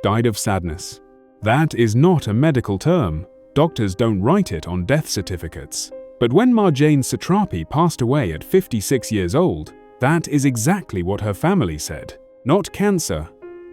died of sadness. That is not a medical term. Doctors don't write it on death certificates. But when Marjane Satrapi passed away at 56 years old, that is exactly what her family said. Not cancer,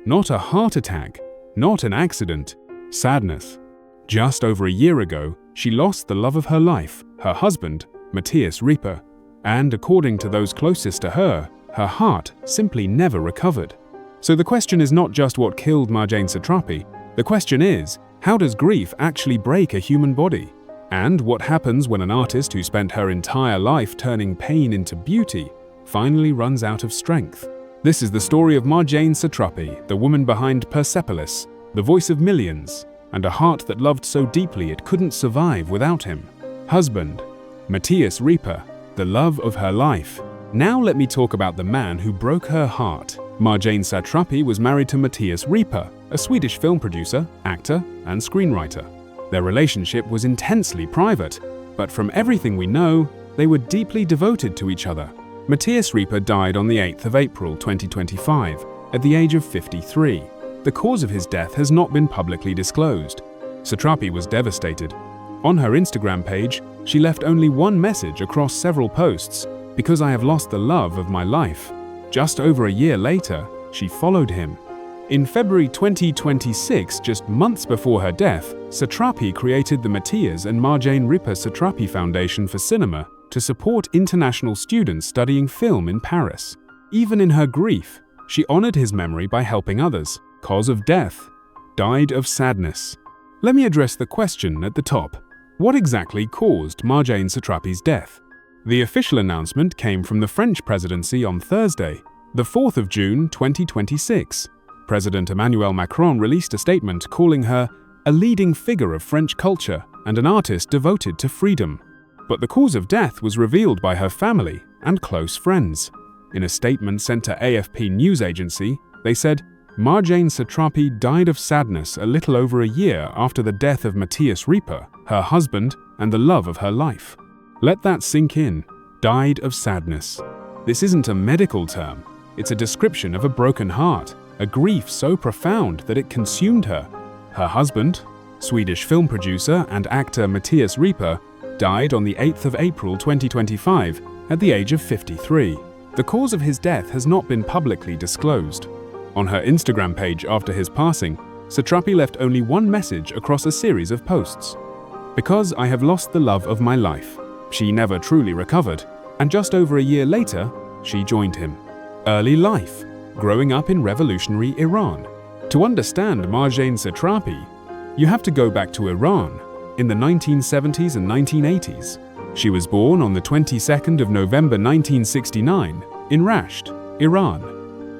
not a heart attack, not an accident, sadness. Just over a year ago, she lost the love of her life, her husband, Mattias Ripa, and according to those closest to her, her heart simply never recovered. So the question is not just what killed Marjane Satrapi, the question is, how does grief actually break a human body? And what happens when an artist who spent her entire life turning pain into beauty finally runs out of strength? This is the story of Marjane Satrapi, the woman behind Persepolis, the voice of millions, and a heart that loved so deeply it couldn't survive without him. Husband, Mattias Ripa, the love of her life. Now let me talk about the man who broke her heart. Marjane Satrapi was married to Mattias Ripa, a Swedish film producer, actor, and screenwriter. Their relationship was intensely private, but from everything we know, they were deeply devoted to each other. Mattias Ripa died on the 8th of April 2025, at the age of 53. The cause of his death has not been publicly disclosed. Satrapi was devastated. On her Instagram page, she left only one message across several posts: "Because I have lost the love of my life." Just over a year later, she followed him. In February 2026, just months before her death, Satrapi created the Mattias and Marjane Ripa Satrapi Foundation for Cinema to support international students studying film in Paris. Even in her grief, she honored his memory by helping others. Cause of death: died of sadness. Let me address the question at the top. What exactly caused Marjane Satrapi's death? The official announcement came from the French presidency on Thursday, the 4th of June 2026. President Emmanuel Macron released a statement calling her a leading figure of French culture and an artist devoted to freedom. But the cause of death was revealed by her family and close friends. In a statement sent to AFP news agency, they said, Marjane Satrapi died of sadness a little over a year after the death of Mattias Ripa, her husband and the love of her life. Let that sink in. Died of sadness. This isn't a medical term. It's a description of a broken heart, a grief so profound that it consumed her. Her husband, Swedish film producer and actor Mattias Ripa, died on the 8th of April 2025 at the age of 53. The cause of his death has not been publicly disclosed. On her Instagram page after his passing, Satrapi left only one message across a series of posts. "Because I have lost the love of my life." She never truly recovered, and just over a year later, she joined him. Early life: growing up in revolutionary Iran. To understand Marjane Satrapi, you have to go back to Iran in the 1970s and 1980s. She was born on the 22nd of November 1969 in Rasht, Iran.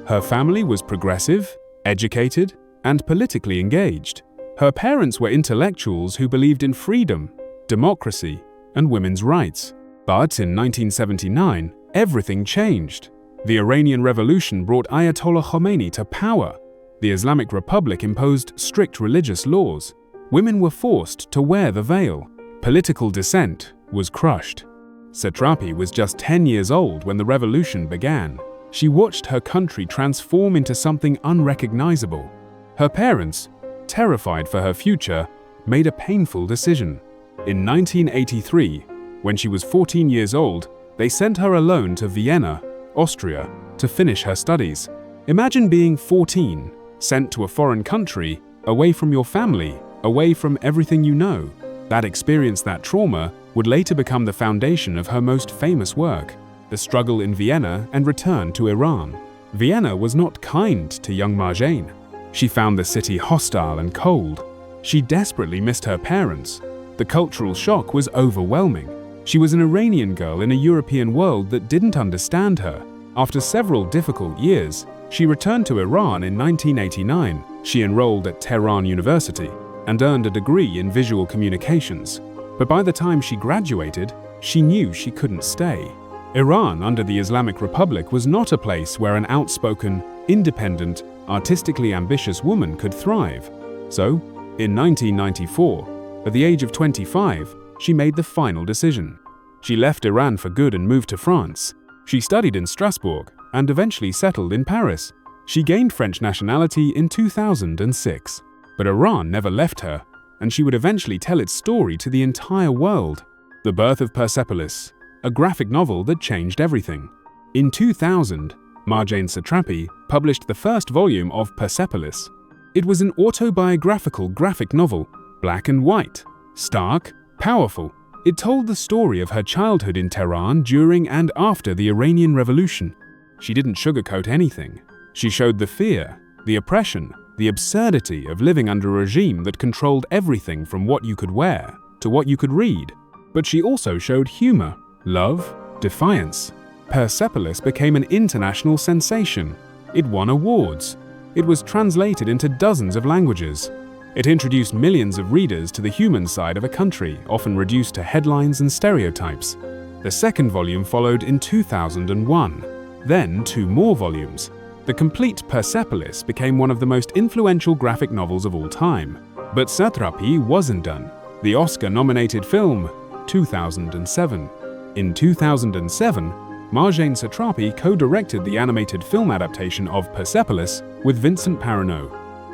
Her family was progressive, educated, and politically engaged. Her parents were intellectuals who believed in freedom, democracy, and women's rights. But in 1979, everything changed. The Iranian Revolution brought Ayatollah Khomeini to power. The Islamic Republic imposed strict religious laws. Women were forced to wear the veil. Political dissent was crushed. Satrapi was just 10 years old when the revolution began. She watched her country transform into something unrecognizable. Her parents, terrified for her future, made a painful decision. In 1983, when she was 14 years old, they sent her alone to Vienna, Austria, to finish her studies. Imagine being 14, sent to a foreign country, away from your family, away from everything you know. That experience, that trauma, would later become the foundation of her most famous work, The Struggle in Vienna and Return to Iran. Vienna was not kind to young Marjane. She found the city hostile and cold. She desperately missed her parents. The cultural shock was overwhelming. She was an Iranian girl in a European world that didn't understand her. After several difficult years, she returned to Iran in 1989. She enrolled at Tehran University and earned a degree in visual communications. But by the time she graduated, she knew she couldn't stay. Iran under the Islamic Republic was not a place where an outspoken, independent, artistically ambitious woman could thrive. So, in 1994, at the age of 25, she made the final decision. She left Iran for good and moved to France. She studied in Strasbourg and eventually settled in Paris. She gained French nationality in 2006, but Iran never left her, and she would eventually tell its story to the entire world. The Birth of Persepolis, a graphic novel that changed everything. In 2000, Marjane Satrapi published the first volume of Persepolis. It was an autobiographical graphic novel, black and white, stark, powerful. It told the story of her childhood in Tehran during and after the Iranian Revolution. She didn't sugarcoat anything. She showed the fear, the oppression, the absurdity of living under a regime that controlled everything from what you could wear to what you could read. But she also showed humor, love, defiance. Persepolis became an international sensation. It won awards. It was translated into dozens of languages. It introduced millions of readers to the human side of a country, often reduced to headlines and stereotypes. The second volume followed in 2001. Then 2 more volumes. The complete Persepolis became one of the most influential graphic novels of all time. But Satrapi wasn't done. The Oscar-nominated film, 2007. In 2007, Marjane Satrapi co-directed the animated film adaptation of Persepolis with Vincent Parrano.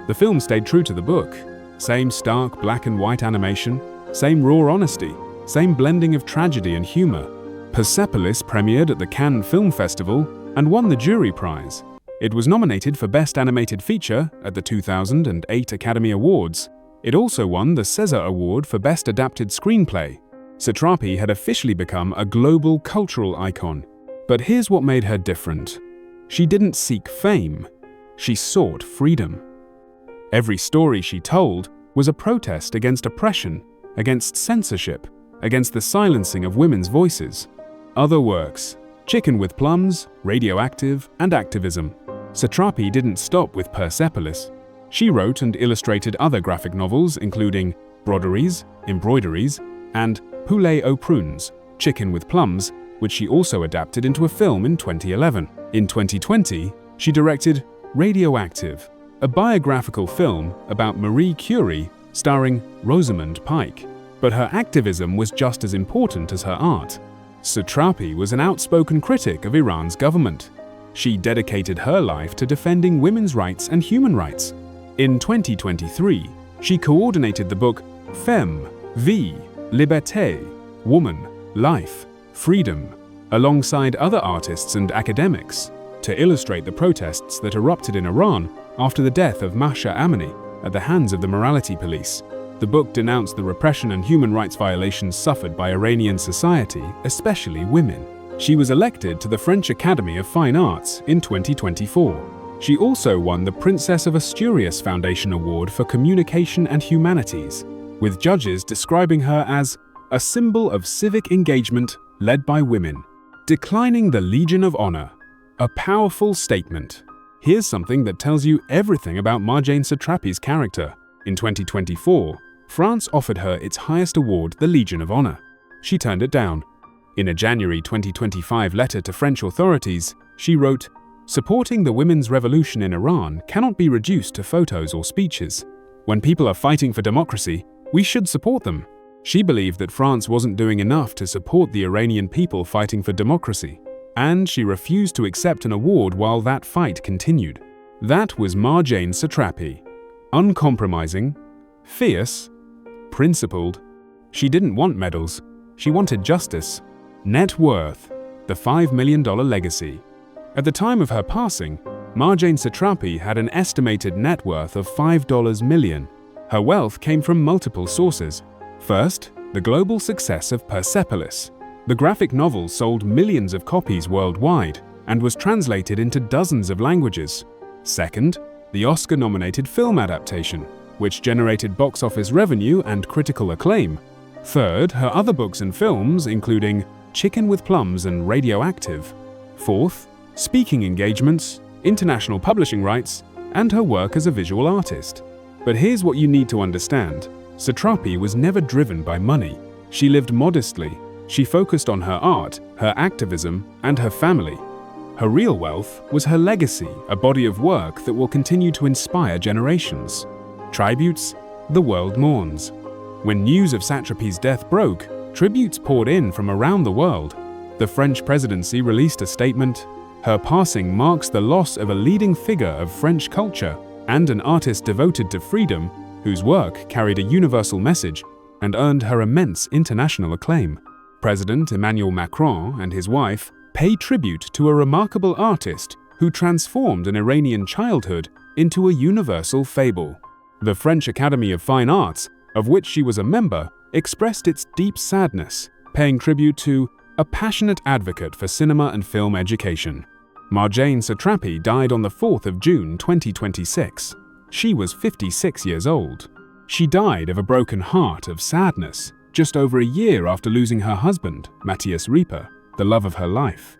The film stayed true to the book. Same stark black and white animation, same raw honesty, same blending of tragedy and humor. Persepolis premiered at the Cannes Film Festival and won the jury prize. It was nominated for Best Animated Feature at the 2008 Academy Awards. It also won the César Award for Best Adapted Screenplay. Satrapi had officially become a global cultural icon. But here's what made her different. She didn't seek fame. She sought freedom. Every story she told was a protest against oppression, against censorship, against the silencing of women's voices. Other works, Chicken with Plums, Radioactive, and Activism. Satrapi didn't stop with Persepolis. She wrote and illustrated other graphic novels including Broderies, Embroideries, and Poulet aux Prunes, Chicken with Plums, which she also adapted into a film in 2011. In 2020, she directed Radioactive, a biographical film about Marie Curie starring Rosamund Pike. But her activism was just as important as her art. Satrapi was an outspoken critic of Iran's government. She dedicated her life to defending women's rights and human rights. In 2023, she coordinated the book Femme, Vie, Liberté, Woman, Life, Freedom, alongside other artists and academics, to illustrate the protests that erupted in Iran after the death of Mahsa Amini at the hands of the morality police. The book denounced the repression and human rights violations suffered by Iranian society, especially women. She was elected to the French Academy of Fine Arts in 2024. She also won the Princess of Asturias Foundation Award for Communication and Humanities, with judges describing her as a symbol of civic engagement led by women. Declining the Legion of Honor, a powerful statement. Here's something that tells you everything about Marjane Satrapi's character. In 2024, France offered her its highest award, the Legion of Honor. She turned it down. In a January 2025 letter to French authorities, she wrote, "Supporting the women's revolution in Iran cannot be reduced to photos or speeches. When people are fighting for democracy, we should support them." She believed that France wasn't doing enough to support the Iranian people fighting for democracy, and she refused to accept an award while that fight continued. That was Marjane Satrapi. Uncompromising, fierce, principled. She didn't want medals, she wanted justice. Net worth, the $5 million legacy. At the time of her passing, Marjane Satrapi had an estimated net worth of $5 million. Her wealth came from multiple sources. First, the global success of Persepolis. The graphic novel sold millions of copies worldwide and was translated into dozens of languages. Second, the Oscar-nominated film adaptation, which generated box office revenue and critical acclaim. Third, her other books and films, including Chicken with Plums and Radioactive. Fourth, speaking engagements, international publishing rights, and her work as a visual artist. But here's what you need to understand. Satrapi was never driven by money. She lived modestly. She focused on her art, her activism, and her family. Her real wealth was her legacy, a body of work that will continue to inspire generations. Tributes, the world mourns. When news of Satrapi's death broke, tributes poured in from around the world. The French presidency released a statement, Her passing marks the loss of a leading figure of French culture and an artist devoted to freedom, whose work carried a universal message and earned her immense international acclaim. President Emmanuel Macron and his wife pay tribute to a remarkable artist who transformed an Iranian childhood into a universal fable. The French Academy of Fine Arts, of which she was a member, expressed its deep sadness, paying tribute to a passionate advocate for cinema and film education. Marjane Satrapi died on the 4th of June 2026. She was 56 years old. She died of a broken heart of sadness just over a year after losing her husband, Mattias Ripa, the love of her life.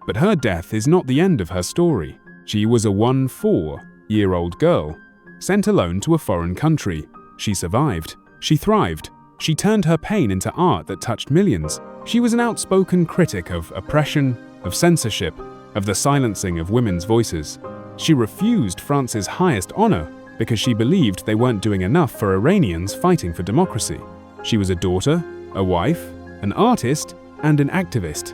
But her death is not the end of her story. She was a 14-year-old girl, sent alone to a foreign country. She survived. She thrived. She turned her pain into art that touched millions. She was an outspoken critic of oppression, of censorship, of the silencing of women's voices. She refused France's highest honor because she believed they weren't doing enough for Iranians fighting for democracy. She was a daughter, a wife, an artist, and an activist.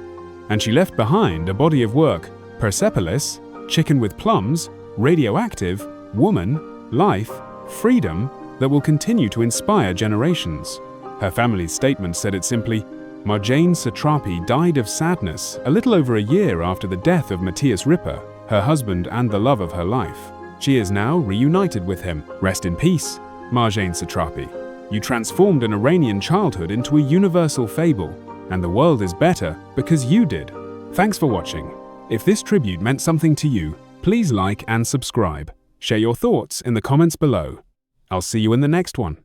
And she left behind a body of work: Persepolis, Chicken with Plums, Radioactive, Woman, Life, Freedom, that will continue to inspire generations. Her family's statement said it simply: Marjane Satrapi died of sadness a little over a year after the death of Mattias Ripa, her husband and the love of her life. She is now reunited with him. Rest in peace, Marjane Satrapi. You transformed an Iranian childhood into a universal fable, and the world is better because you did. Thanks for watching. If this tribute meant something to you, please like and subscribe. Share your thoughts in the comments below. I'll see you in the next one.